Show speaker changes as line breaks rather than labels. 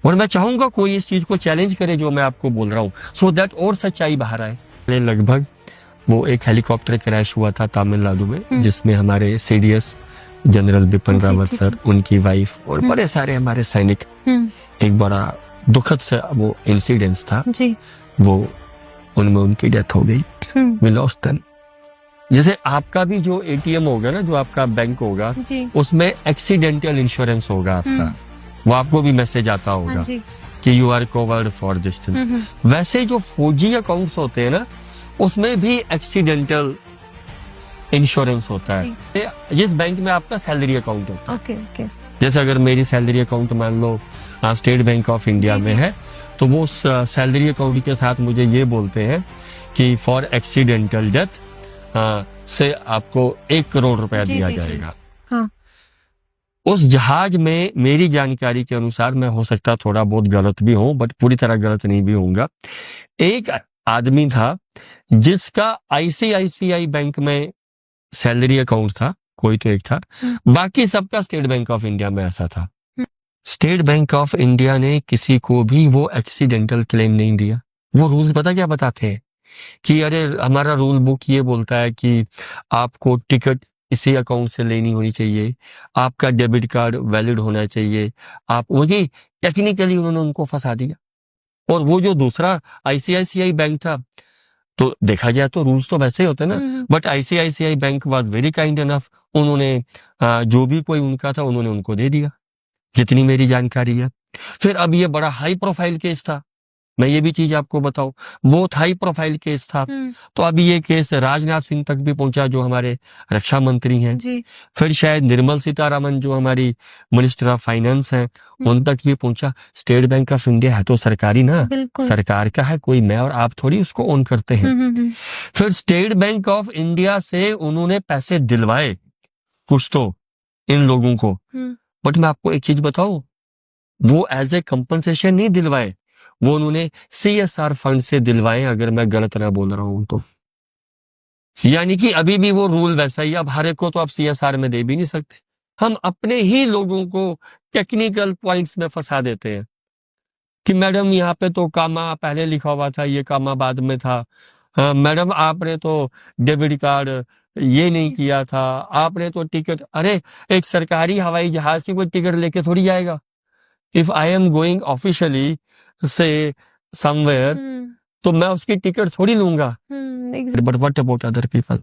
और मैं चाहूंगा कोई इस चीज को चैलेंज करे जो मैं आपको बोल रहा हूँ, सो दैट और सच्चाई बाहर आए। लगभग वो एक हेलीकॉप्टर क्रैश हुआ था तमिलनाडु में, जिसमें हमारे CDS general Bipin Rawat sir, उनकी वाइफ और बड़े सारे हमारे सैनिक, एक बड़ा दुखद से वो इंसिडेंस था जी। वो उनमें उनकी डेथ हो गई, वी लॉस्ट देम। जैसे आपका भी जो एटीएम होगा ना, जो आपका बैंक होगा, उसमें एक्सीडेंटल इंश्योरेंस होगा आपका, वो आपको भी मैसेज आता होगा कि you are covered for this thing. वैसे जो फौजी अकाउंट्स होते हैं ना, उसमें भी एक्सीडेंटल इंश्योरेंस होता है, जिस बैंक में आपका सैलरी अकाउंट होता है। जैसे अगर मेरी सैलरी अकाउंट मान लो स्टेट बैंक ऑफ इंडिया में है, तो वो सैलरी अकाउंट के साथ मुझे ये बोलते हैं कि फॉर एक्सीडेंटल डेथ से आपको 1 करोड़ रुपया दिया जाएगा। हाँ। उस जहाज में मेरी जानकारी के अनुसार, मैं हो सकता थोड़ा बहुत गलत भी हूं, बट पूरी तरह गलत नहीं भी होऊंगा, एक आदमी था जिसका आईसीआईसीआई बैंक में सैलरी अकाउंट था, कोई तो एक था, बाकी सबका स्टेट बैंक ऑफ इंडिया में ऐसा था। स्टेट बैंक ऑफ इंडिया ने किसी को भी वो एक्सीडेंटल क्लेम नहीं दिया। वो रूल्स पता क्या बताते हैं कि अरे हमारा रूल बुक ये बोलता है कि आपको टिकट इसी अकाउंट से लेनी होनी चाहिए, आपका डेबिट कार्ड वैलिड होना चाहिए, आप वही टेक्निकली उन्होंने उनको फंसा दिया। और वो जो दूसरा आईसीआईसीआई बैंक था, तो देखा जाए तो रूल्स तो वैसे ही होते हैं ना, but ICICI bank was very kind enough, उन्होंने जो भी कोई उनका था उन्होंने उनको दे दिया, जितनी मेरी जानकारी है। फिर अब ये बड़ा हाई प्रोफाइल केस था, मैं ये भी चीज आपको बताऊं, बहुत हाई प्रोफाइल केस था। तो अभी ये केस राजनाथ सिंह तक भी पहुंचा, जो हमारे रक्षा मंत्री हैं। फिर शायद निर्मल सीतारामन जो हमारी मिनिस्टर ऑफ फाइनेंस हैं, उन तक भी पहुंचा। स्टेट बैंक ऑफ इंडिया है तो सरकारी ना, सरकार का है, कोई मैं और आप थोड़ी उसको ओन करते हैं। फिर स्टेट बैंक ऑफ इंडिया से उन्होंने पैसे दिलवाए कुछ तो इन लोगों को, बट मैं आपको एक चीज बताऊं, वो एज ए कंपनसेशन नहीं दिलवाए, वो उन्होंने सीएसआर फंड से दिलवाए, अगर मैं गलत ना बोल रहा हूं तो। यानी कि अभी भी वो रूल वैसा ही, अब हर एक को तो आप सीएसआर में दे भी नहीं सकते। हम अपने ही लोगों को टेक्निकल पॉइंट्स में फंसा देते हैं कि मैडम यहाँ पे तो कामा पहले लिखा हुआ था, ये कामा बाद में था। मैडम आपने तो डेबिट कार्ड ये नहीं किया था, आपने तो टिकट, अरे एक सरकारी हवाई जहाज से कोई टिकट लेके थोड़ी जाएगा। If I am going officially से समवेयर, तो मैं उसकी टिकट थोड़ी लूंगा, but what about other people.